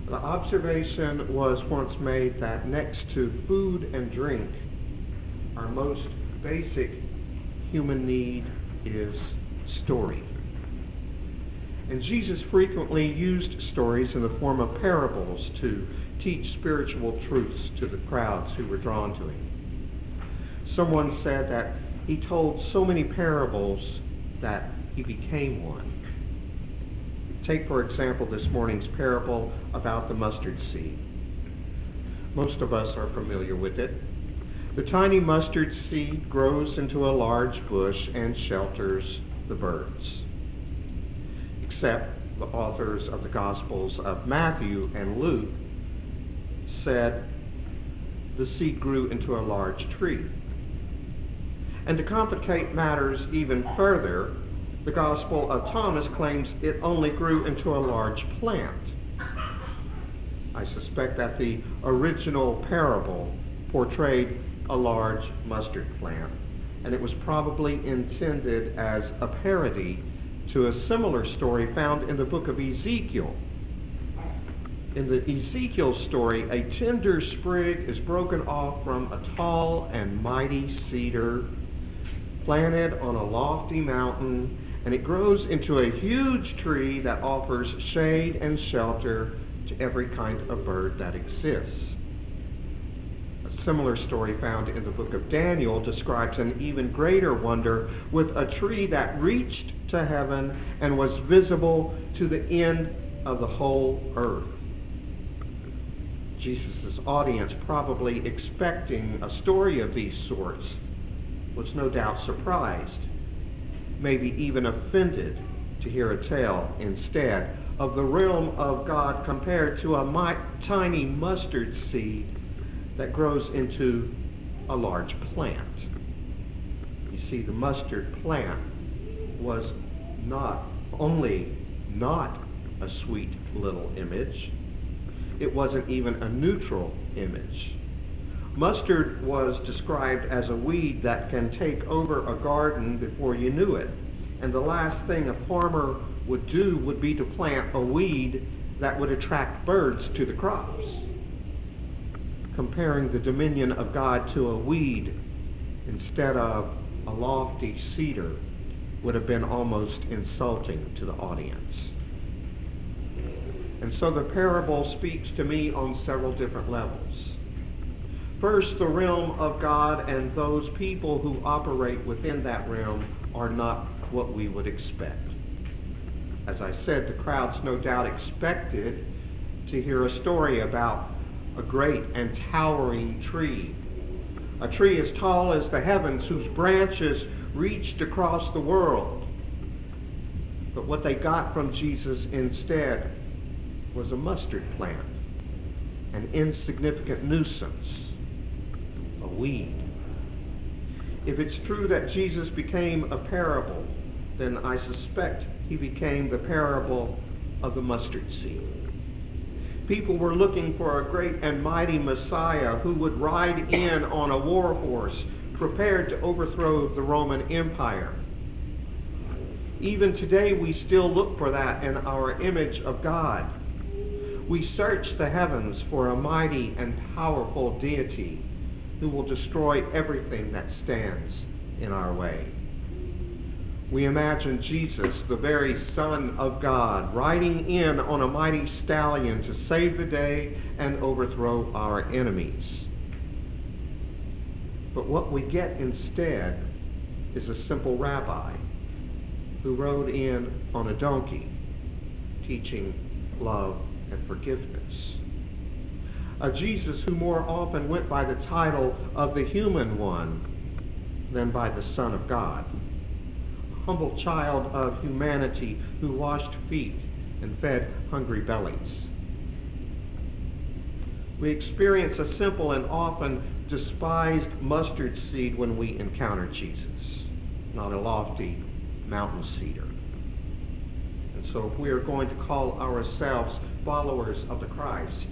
The observation was once made that next to food and drink, our most basic human need is story. And Jesus frequently used stories in the form of parables to teach spiritual truths to the crowds who were drawn to him. Someone said that he told so many parables that he became one. Take, for example, this morning's parable about the mustard seed. Most of us are familiar with it. The tiny mustard seed grows into a large bush and shelters the birds. Except the authors of the Gospels of Matthew and Luke said the seed grew into a large tree. And to complicate matters even further, the Gospel of Thomas claims it only grew into a large plant. I suspect that the original parable portrayed a large mustard plant, and it was probably intended as a parody to a similar story found in the book of Ezekiel. In the Ezekiel story, a tender sprig is broken off from a tall and mighty cedar planted on a lofty mountain, and it grows into a huge tree that offers shade and shelter to every kind of bird that exists. A similar story found in the book of Daniel describes an even greater wonder with a tree that reached to heaven and was visible to the end of the whole earth. Jesus' audience, probably expecting a story of these sorts, was no doubt surprised, maybe even offended to hear a tale instead of the realm of God compared to a tiny mustard seed that grows into a large plant. You see, the mustard plant was not only not a sweet little image, it wasn't even a neutral image. Mustard was described as a weed that can take over a garden before you knew it. And the last thing a farmer would do would be to plant a weed that would attract birds to the crops. Comparing the dominion of God to a weed instead of a lofty cedar would have been almost insulting to the audience. And so the parable speaks to me on several different levels. First, the realm of God and those people who operate within that realm are not what we would expect. As I said, the crowds no doubt expected to hear a story about a great and towering tree. A tree as tall as the heavens, whose branches reached across the world. But what they got from Jesus instead was a mustard plant, an insignificant nuisance, a weed. If it's true that Jesus became a parable, then I suspect he became the parable of the mustard seed. People were looking for a great and mighty Messiah who would ride in on a war horse, prepared to overthrow the Roman Empire. Even today, we still look for that in our image of God. We search the heavens for a mighty and powerful deity who will destroy everything that stands in our way. We imagine Jesus, the very Son of God, riding in on a mighty stallion to save the day and overthrow our enemies. But what we get instead is a simple rabbi who rode in on a donkey, teaching love and forgiveness. A Jesus who more often went by the title of the human one than by the Son of God. A humble child of humanity who washed feet and fed hungry bellies. We experience a simple and often despised mustard seed when we encounter Jesus, not a lofty mountain cedar. And so if we are going to call ourselves followers of the Christ,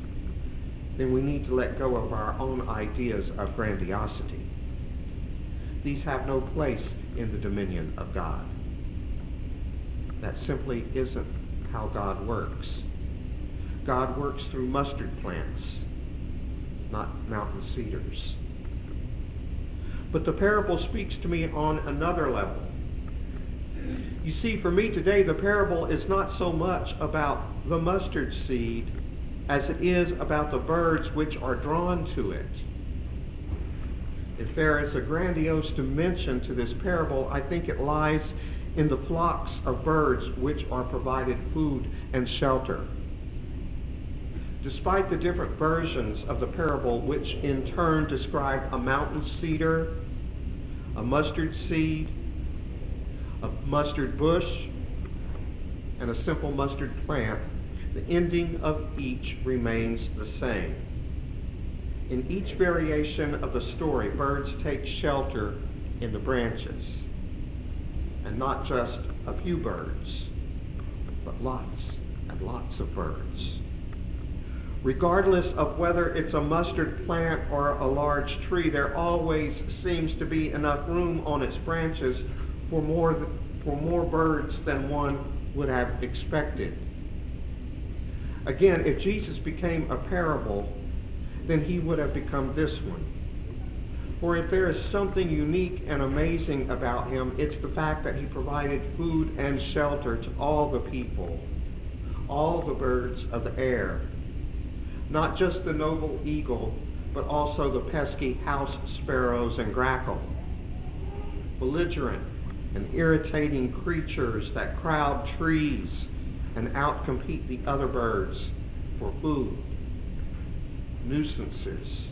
then we need to let go of our own ideas of grandiosity. These have no place in the dominion of God. That simply isn't how God works. God works through mustard plants, not mountain cedars. But the parable speaks to me on another level. You see, for me today, the parable is not so much about the mustard seed as it is about the birds which are drawn to it. If there is a grandiose dimension to this parable, I think it lies in the flocks of birds which are provided food and shelter. Despite the different versions of the parable, which in turn describe a mountain cedar, a mustard seed, a mustard bush, and a simple mustard plant, the ending of each remains the same. In each variation of the story, birds take shelter in the branches. And not just a few birds, but lots and lots of birds. Regardless of whether it's a mustard plant or a large tree, there always seems to be enough room on its branches for more birds than one would have expected. Again, if Jesus became a parable, then he would have become this one. For if there is something unique and amazing about him, it's the fact that he provided food and shelter to all the people, all the birds of the air. Not just the noble eagle, but also the pesky house sparrows and grackle. Belligerent and irritating creatures that crowd trees and outcompete the other birds for food. Nuisances.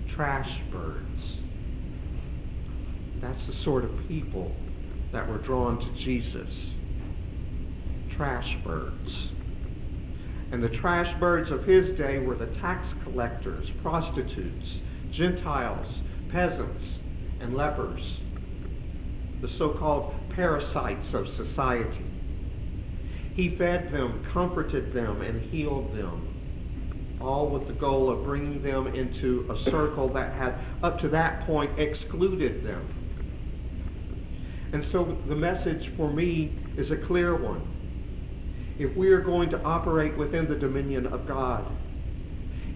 Trash birds. That's the sort of people that were drawn to Jesus. Trash birds. And the trash birds of his day were the tax collectors, prostitutes, Gentiles, peasants, and lepers, the so-called parasites of society. He fed them, comforted them, and healed them, all with the goal of bringing them into a circle that had, up to that point, excluded them. And so the message for me is a clear one. If we are going to operate within the dominion of God,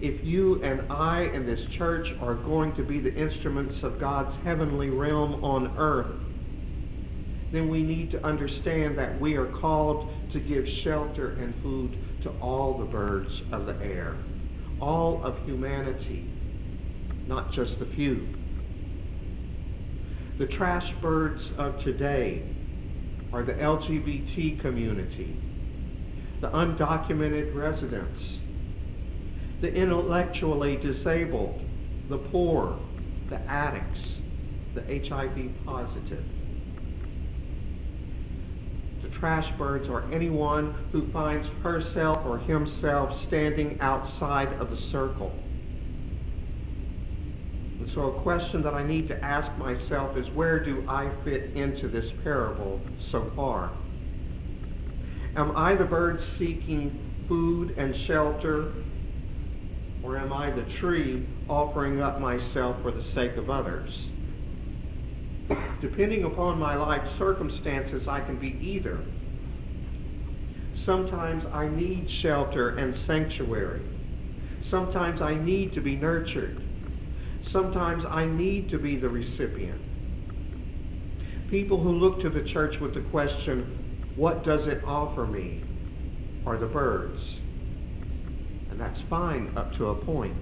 if you and I and this church are going to be the instruments of God's heavenly realm on earth, then we need to understand that we are called to give shelter and food to all the birds of the air, all of humanity, not just the few. The trash birds of today are the LGBT community, the undocumented residents, the intellectually disabled, the poor, the addicts, the HIV positive. The trash birds are anyone who finds herself or himself standing outside of the circle. And so a question that I need to ask myself is, where do I fit into this parable so far? Am I the bird seeking food and shelter, or am I the tree offering up myself for the sake of others? Depending upon my life circumstances, I can be either. Sometimes I need shelter and sanctuary. Sometimes I need to be nurtured. Sometimes I need to be the recipient. People who look to the church with the question, what does it offer me, are the birds. And that's fine up to a point.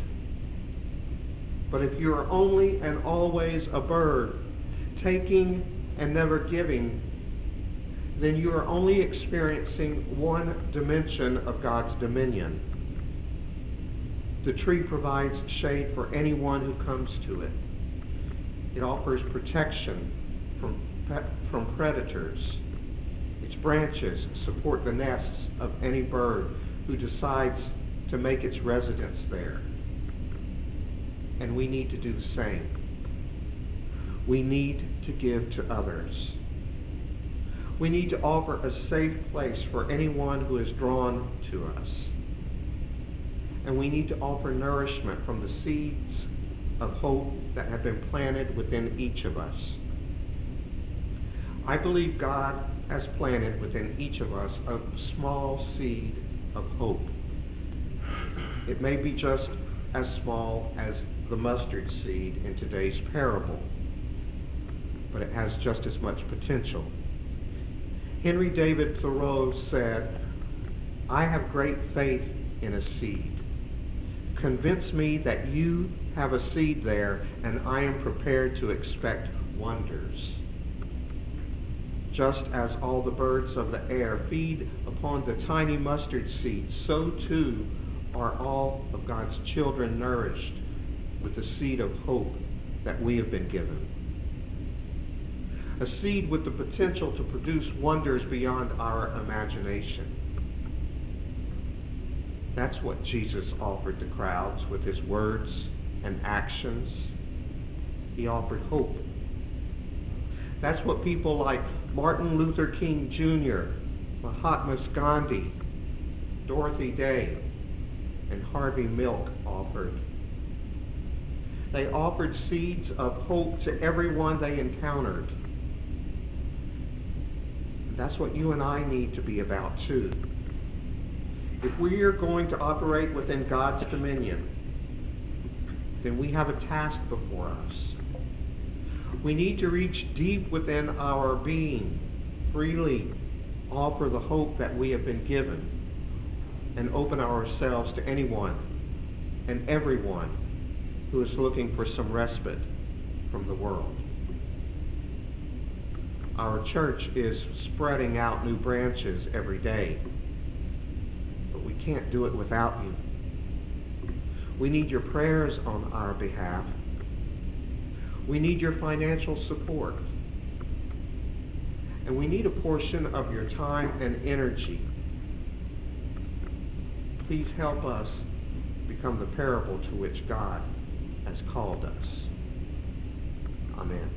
But if you are only and always a bird, taking and never giving, then you are only experiencing one dimension of God's dominion. The tree provides shade for anyone who comes to it. It offers protection from predators. Its branches support the nests of any bird who decides to make its residence there. And we need to do the same. We need to give to others. We need to offer a safe place for anyone who is drawn to us. And we need to offer nourishment from the seeds of hope that have been planted within each of us. I believe God has planted within each of us a small seed of hope. It may be just as small as the mustard seed in today's parable, but it has just as much potential. Henry David Thoreau said, "I have great faith in a seed. Convince me that you have a seed there, and I am prepared to expect wonders." Just as all the birds of the air feed upon the tiny mustard seed, so too are all of God's children nourished with the seed of hope that we have been given. A seed with the potential to produce wonders beyond our imagination. That's what Jesus offered the crowds with his words and actions. He offered hope. That's what people like Martin Luther King Jr., Mahatma Gandhi, Dorothy Day, and Harvey Milk offered. They offered seeds of hope to everyone they encountered. And that's what you and I need to be about too. If we are going to operate within God's dominion, then we have a task before us. We need to reach deep within our being, freely offer the hope that we have been given, and open ourselves to anyone and everyone who is looking for some respite from the world. Our church is spreading out new branches every day, but we can't do it without you. We need your prayers on our behalf. We need your financial support. And we need a portion of your time and energy. Please help us become the parable to which God has called us. Amen.